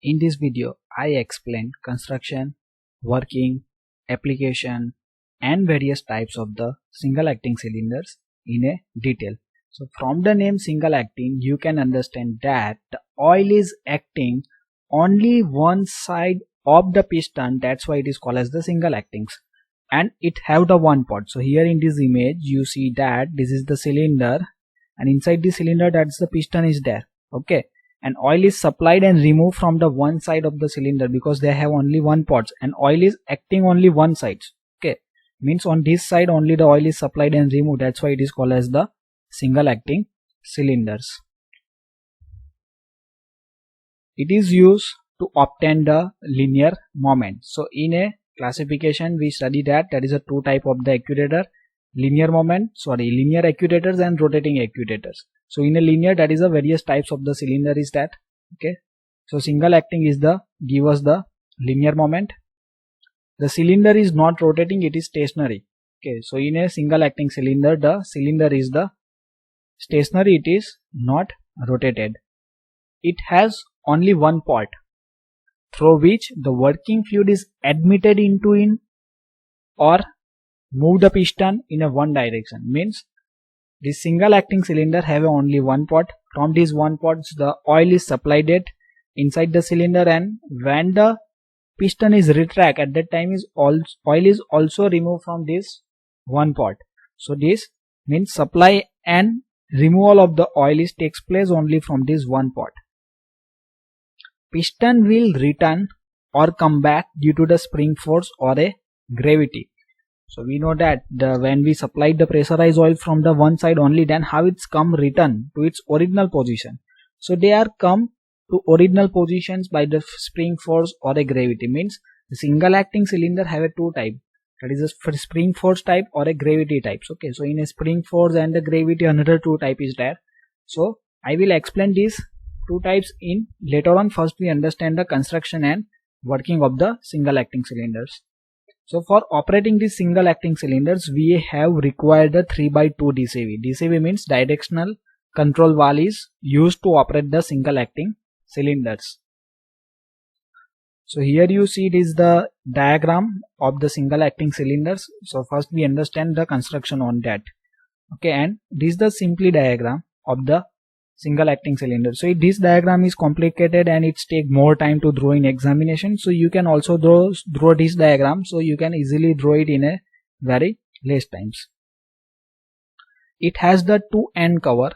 In this video, I explain construction, working, application and various types of the single acting cylinders in a detail. So from the name single acting, you can understand that the oil is acting only one side of the piston. That's why it is called as the single actings, and it have the one pot. So here in this image you see that this is the cylinder, and inside the cylinder that's the piston is there. Okay, and oil is supplied and removed from the one side of the cylinder because they have only one pot and oil is acting only one side. Okay, means on this side only the oil is supplied and removed. That's why it is called as the single acting cylinders. It is used to obtain the linear moment. So in a classification we study that there is a two type of the actuator, linear actuators and rotating actuators. So in a linear, that is a various types of the cylinder is that. Okay, so single acting is the give us the linear moment. The cylinder is not rotating, it is stationary. Okay, so in a single acting cylinder, the cylinder is the stationary, it is not rotated. It has only one port through which the working fluid is admitted into in or move the piston in a one direction. Means this single acting cylinder have only one pot. From this one pot the oil is supplied it inside the cylinder, and when the piston is retract, at that time is oil is also removed from this one pot. So this means supply and removal of the oil is takes place only from this one pot. Piston will return or come back due to the spring force or a gravity. So we know that when we supplied the pressurized oil from the one side only, then how it's come return to its original position. So they are come to original positions by the spring force or a gravity. Means the single acting cylinder have a two type, that is a spring force type or a gravity types. Okay, so in a spring force and the gravity another two type is there. So I will explain these two types in later on. First we understand the construction and working of the single acting cylinders. So for operating these single acting cylinders, we have required the 3x2 DCV. DCV means directional control valve is used to operate the single acting cylinders. So here you see it is the diagram of the single acting cylinders. So first we understand the construction on that. Okay, and this is the simply diagram of the single acting cylinder. So this diagram is complicated and it's take more time to draw in examination. So you can also draw this diagram, so you can easily draw it in a very less times. It has the two end cover.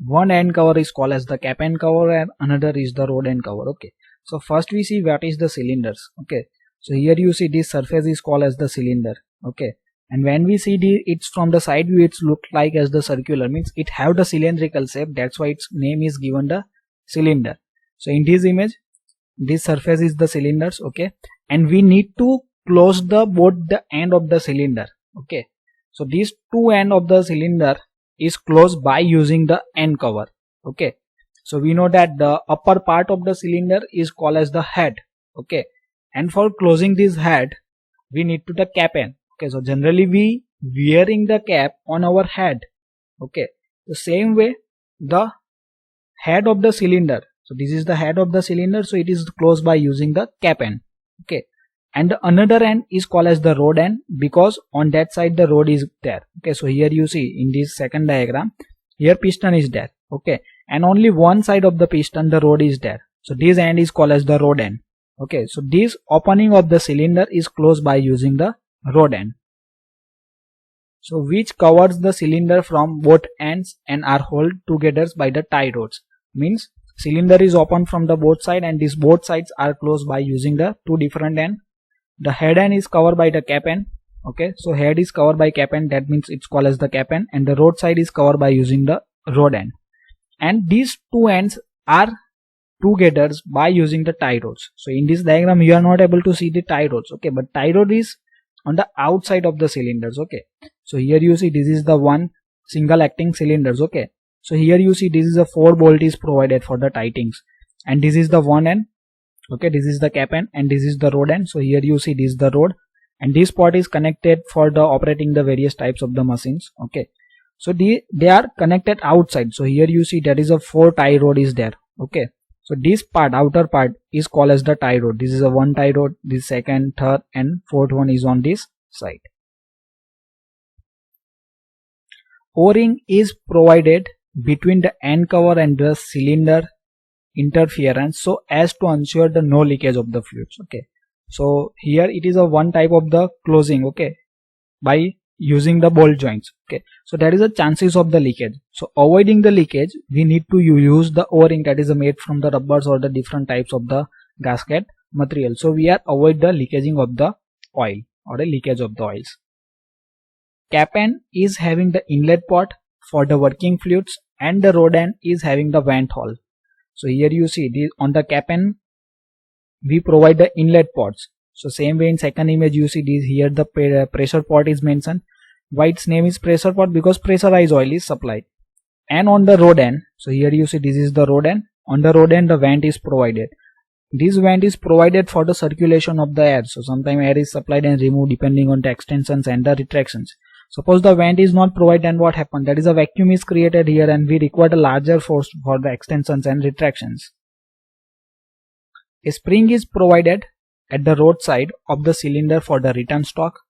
One end cover is called as the cap end cover and another is the rod end cover. Okay, so first we see what is the cylinders. Okay, so here you see this surface is called as the cylinder. Okay, and when we see it's from the side view, it's look like as the circular, means it have the cylindrical shape. That's why its name is given the cylinder. So in this image, this surface is the cylinders. Okay, and we need to close both the end of the cylinder. Okay, so these two end of the cylinder is closed by using the end cover. Okay, so we know that the upper part of the cylinder is called as the head. Okay, and for closing this head we need to the cap end. Okay, so generally we wearing the cap on our head. Okay, the same way the head of the cylinder, so this is the head of the cylinder, so it is closed by using the cap end. Okay, and the another end is called as the rod end because on that side the rod is there. Okay, so here you see in this second diagram, here piston is there. Okay, and only one side of the piston the rod is there, so this end is called as the rod end. Okay, so this opening of the cylinder is closed by using the rod end, so which covers the cylinder from both ends and are held together by the tie rods. Means cylinder is open from the both side and these both sides are closed by using the two different end. The head end is covered by the cap end. Okay, so head is covered by cap end, that means it's called as the cap end, and the rod side is covered by using the rod end, and these two ends are together by using the tie rods. So in this diagram you are not able to see the tie rods. Okay, but tie rod is on the outside of the cylinders. Okay, so here you see this is the one single acting cylinders. Okay, so here you see this is a 4 bolt is provided for the tightings, and this is the one end. Okay, this is the cap end and this is the rod end. So here you see this is the rod, and this part is connected for the operating the various types of the machines. Okay, so they are connected outside. So here you see that is a 4 tie rod is there. Okay, So this part, outer part, is called as the tie rod. This is a one tie rod, this second, third and fourth one is on this side. O-ring is provided between the end cover and the cylinder interference so as to ensure the no leakage of the fluids. Okay, so here it is a one type of the closing, okay, by using the bolt joints. Okay, so that is the chances of the leakage. So avoiding the leakage, we need to use the O-ring that is made from the rubbers or the different types of the gasket material. So we are avoid the leakaging of the oil or the leakage of the oils. Cap end is having the inlet port for the working fluids and the rod end is having the vent hole. So here you see this, on the cap end we provide the inlet ports. So same way in second image you see this, here the pressure port is mentioned. Why its name is pressure port? Because pressurized oil is supplied. And on the rod end, so here you see this is the rod end. On the rod end the vent is provided. This vent is provided for the circulation of the air. So sometimes air is supplied and removed depending on the extensions and the retractions. Suppose the vent is not provided, then what happens? That is a vacuum is created here and we require a larger force for the extensions and retractions. A spring is provided at the rod side of the cylinder for the return stock.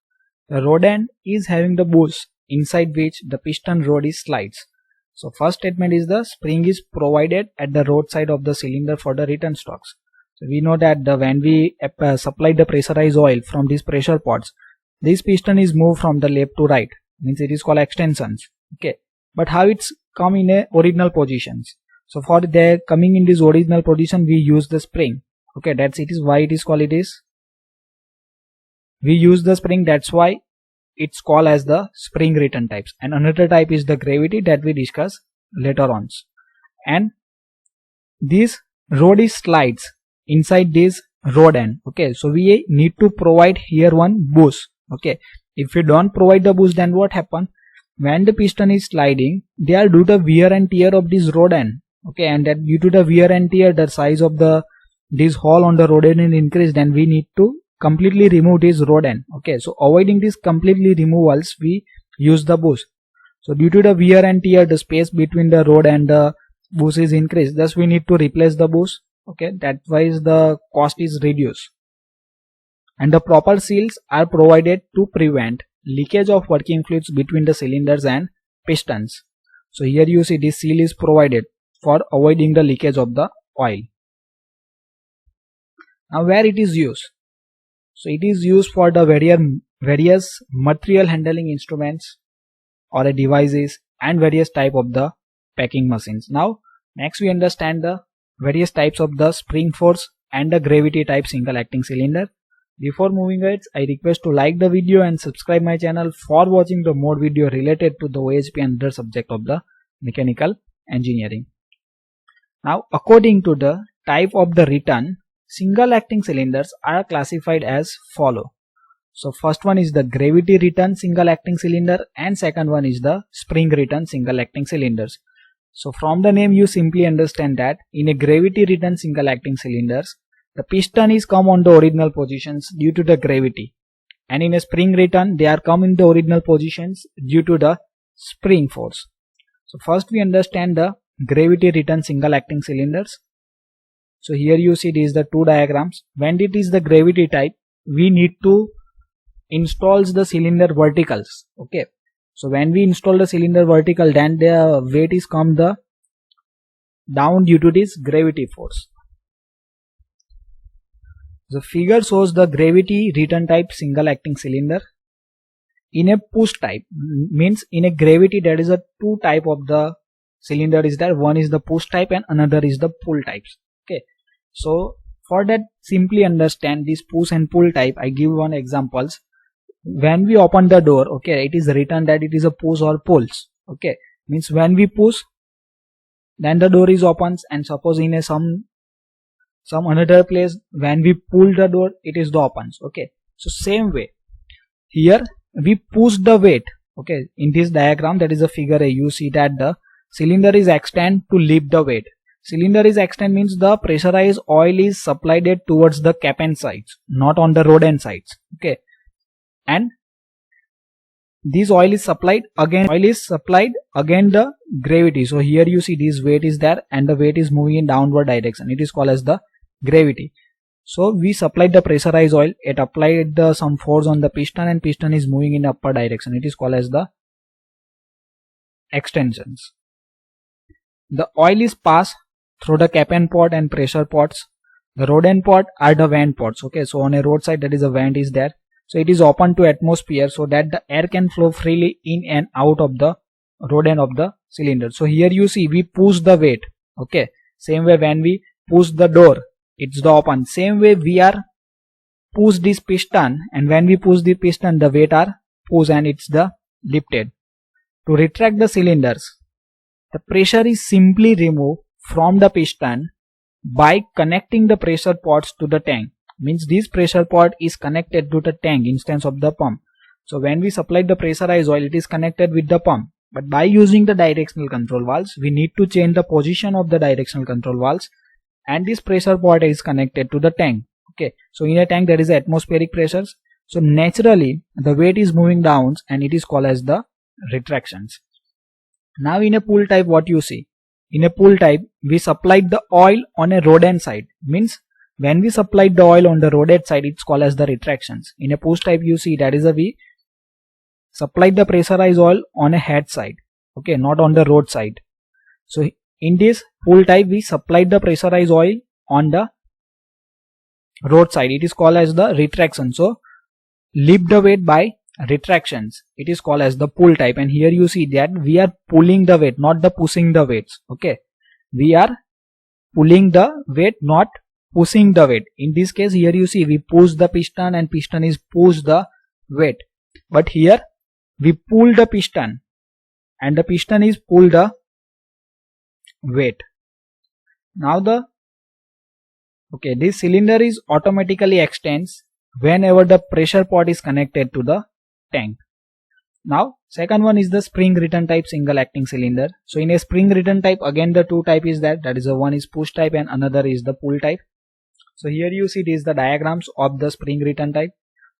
The rod end is having the bush inside which the piston rod is slides. So first statement is the spring is provided at the rod side of the cylinder for the return stocks. So we know that when we supply the pressurized oil from these pressure pots, this piston is moved from the left to right, means it is called extensions. Okay, but how it's come in a original positions? So for their coming in this original position, we use the spring. Okay, that's it is why it is called it is. We use the spring, that's why it's called as the spring return types. And another type is the gravity that we discuss later on. And this rod is slides inside this rod end. Okay, so we need to provide here one bush. Okay, if we don't provide the bush, then what happen? When the piston is sliding, they are due to wear and tear of this rod end. Okay, and that due to the wear and tear, the size of this hole on the rod end is increased, then we need to completely remove this rod end. Okay, so avoiding this completely removals, we use the bush. So due to the wear and tear, the space between the rod and the bush is increased, thus we need to replace the bush. Okay, that why the cost is reduced. And the proper seals are provided to prevent leakage of working fluids between the cylinders and pistons. So here you see this seal is provided for avoiding the leakage of the oil. Now where it is used? So it is used for the various material handling instruments or devices and various type of the packing machines. Now next we understand the various types of the spring force and the gravity type single acting cylinder. Before moving ahead, I request to like the video and subscribe my channel for watching the more video related to the OHP and other subject of the mechanical engineering. Now according to the type of the return, single acting cylinders are classified as follow. So first one is the gravity return single acting cylinder and second one is the spring return single acting cylinders. So from the name you simply understand that in a gravity return single acting cylinders, the piston is come on the original positions due to the gravity, and in a spring return they are come in the original positions due to the spring force. So first we understand the gravity return single acting cylinders. So here you see these the two diagrams. When it is the gravity type, we need to install the cylinder verticals. Okay, so when we install the cylinder vertical, then the weight is come down due to this gravity force. The figure shows the gravity return type single acting cylinder. In a push type, means in a gravity there is a two type of the cylinder is there. One is the push type and another is the pull types. Okay, so for that simply understand this push and pull type, I give one examples. When we open the door, okay, it is written that it is a push or pulls. Okay, means when we push, then the door is opens, and suppose in a some another place when we pull the door, it is the opens. Okay, so same way here we push the weight. Okay, in this diagram, that is a figure A, you see that the cylinder is extend to lift the weight. Cylinder is extend means the pressurized oil is supplied towards the cap end sides, not on the rod end sides. Okay, and this oil is supplied again the gravity. So here you see this weight is there and the weight is moving in downward direction. It is called as the gravity. So we supplied the pressurized oil, it applied some force on the piston and piston is moving in upper direction. It is called as the extensions. The oil is passed through the cap and pot and pressure pots. The rod and pot are the vent pots. Okay, so on a roadside that is a vent is there. So it is open to atmosphere so that the air can flow freely in and out of the rod end of the cylinder. So here you see we push the weight. Okay, same way when we push the door, it's the open. Same way we are push this piston, and when we push the piston the weight are push and it's the lifted. To retract the cylinders, the pressure is simply removed from the piston by connecting the pressure pots to the tank. Means this pressure pot is connected to the tank instead of the pump. So when we supply the pressurized oil, it is connected with the pump. But by using the directional control valves, we need to change the position of the directional control valves, and this pressure pot is connected to the tank. Okay, so in a tank there is atmospheric pressures. So naturally the weight is moving down and it is called as the retractions. Now in a pool type, what you see? In a pool type, we supplied the oil on a rod end side. Means when we supplied the oil on the rod end side, it's called as the retractions. In a push type, you see that is a we supplied the pressurized oil on a head side. Okay, not on the road side. So in this pool type, we supplied the pressurized oil on the road side. It is called as the retraction. So lift the weight by retractions. It is called as the pull type, and here you see that we are pulling the weight, not the pushing the weights. Okay, we are pulling the weight, not pushing the weight. In this case, here you see we push the piston and piston is push the weight, but here we pull the piston and the piston is pull the weight. Now this cylinder is automatically extends whenever the pressure pot is connected to the tank. Now second one is the spring return type single acting cylinder. So in a spring return type, again the two type is that is one is push type and another is the pull type. So here you see this the diagrams of the spring return type.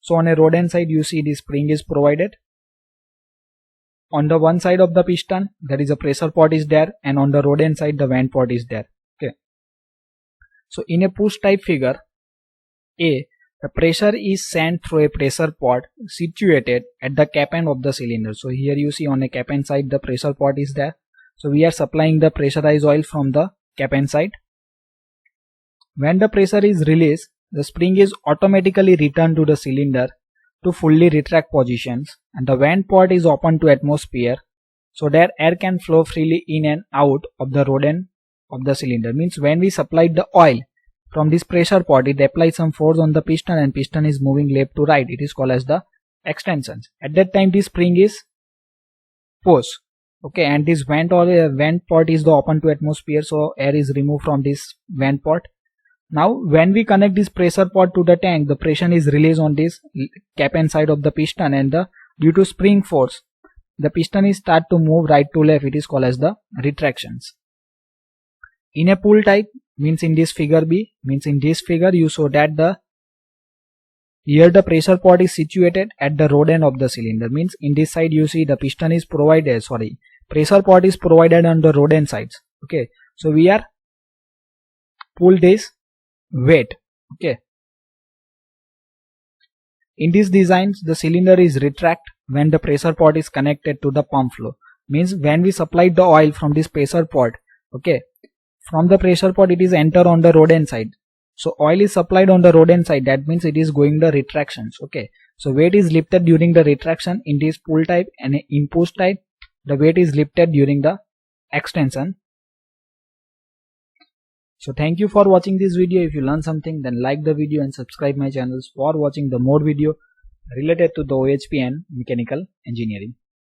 So on a rod end side, you see the spring is provided. On the one side of the piston there is a pressure pot is there, and on the rod end side the vent pot is there. Okay, so in a push type figure A, the pressure is sent through a pressure pot situated at the cap end of the cylinder. So here you see on a cap end side the pressure pot is there. So we are supplying the pressurized oil from the cap end side. When the pressure is released, the spring is automatically returned to the cylinder to fully retract positions, and the vent pot is open to atmosphere so that air can flow freely in and out of the rod end of the cylinder. Means when we supplied the oil from this pressure pot, it applies some force on the piston and piston is moving left to right. It is called as the extensions. At that time this spring is pushed. Okay, and this vent pot is the open to atmosphere, so air is removed from this vent pot. Now when we connect this pressure pot to the tank, the pressure is released on this cap end side of the piston, and due to spring force the piston is start to move right to left. It is called as the retractions. In a pull type, means in this figure B, means in this figure you saw that here the pressure pot is situated at the rod end of the cylinder. Means in this side you see the piston is provided, pressure pot is provided on the rod end sides. Okay, so we are pull this weight. Okay, in these designs the cylinder is retract when the pressure pot is connected to the pump flow. Means when we supplied the oil from this pressure pot, okay, from the pressure pot it is enter on the rod end side. So oil is supplied on the rod end side, that means it is going the retractions. Okay, so weight is lifted during the retraction in this pull type, and in push type the weight is lifted during the extension. So thank you for watching this video. If you learned something, then like the video and subscribe my channels for watching the more video related to the OHP and mechanical engineering.